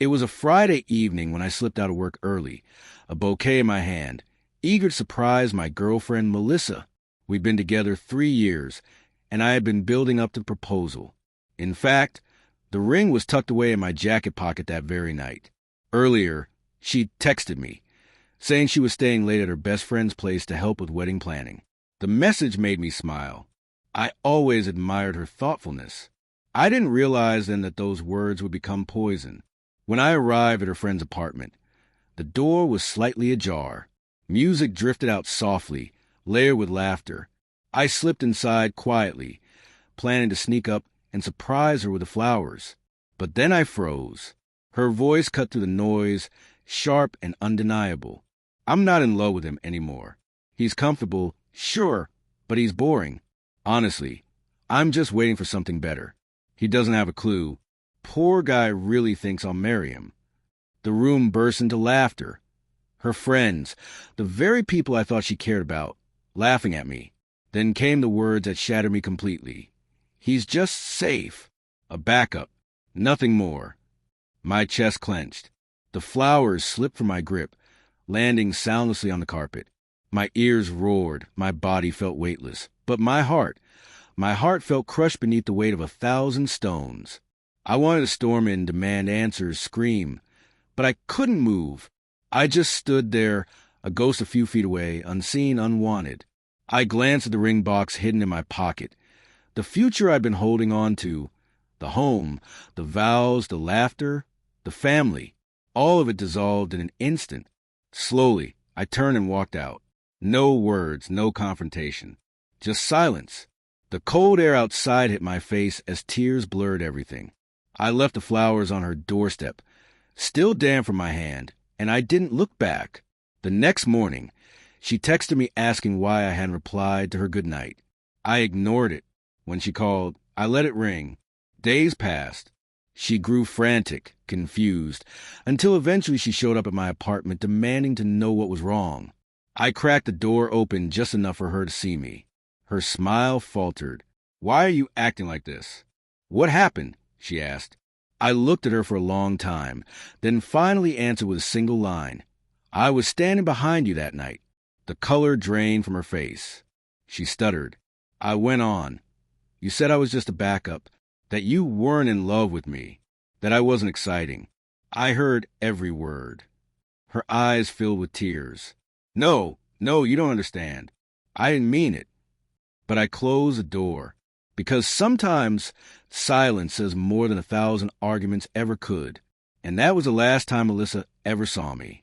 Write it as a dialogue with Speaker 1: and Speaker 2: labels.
Speaker 1: It was a Friday evening when I slipped out of work early, a bouquet in my hand, eager to surprise my girlfriend, Melissa. We'd been together 3 years, and I had been building up to the proposal. In fact, the ring was tucked away in my jacket pocket that very night. Earlier, she texted me, saying she was staying late at her best friend's place to help with wedding planning. The message made me smile. I always admired her thoughtfulness. I didn't realize then that those words would become poison. When I arrived at her friend's apartment, the door was slightly ajar. Music drifted out softly, layered with laughter. I slipped inside quietly, planning to sneak up and surprise her with the flowers. But then I froze. Her voice cut through the noise, sharp and undeniable. I'm not in love with him anymore. He's comfortable, sure, but he's boring. Honestly, I'm just waiting for something better. He doesn't have a clue. Poor guy really thinks I'll marry him. The room burst into laughter. Her friends, the very people I thought she cared about, laughing at me. Then came the words that shattered me completely. He's just safe. A backup. Nothing more. My chest clenched. The flowers slipped from my grip, landing soundlessly on the carpet. My ears roared. My body felt weightless. But my heart felt crushed beneath the weight of 1,000 stones. I wanted to storm in, demand answers, scream. But I couldn't move. I just stood there, a ghost a few feet away, unseen, unwanted. I glanced at the ring box hidden in my pocket. The future I'd been holding on to, the home, the vows, the laughter, the family, all of it dissolved in an instant. Slowly, I turned and walked out. No words, no confrontation. Just silence. The cold air outside hit my face as tears blurred everything. I left the flowers on her doorstep, still damp from my hand, and I didn't look back. The next morning, she texted me asking why I hadn't replied to her goodnight. I ignored it. When she called, I let it ring. Days passed. She grew frantic, confused, until eventually she showed up at my apartment demanding to know what was wrong. I cracked the door open just enough for her to see me. Her smile faltered. "Why are you acting like this?" "What happened?" she asked. I looked at her for a long time, then finally answered with a single line. "I was standing behind you that night." The color drained from her face. She stuttered. I went on. "You said I was just a backup, that you weren't in love with me, that I wasn't exciting." I heard every word. Her eyes filled with tears. No, you don't understand. I didn't mean it. But I closed the door, because sometimes silence says more than 1,000 arguments ever could. And that was the last time Melissa ever saw me.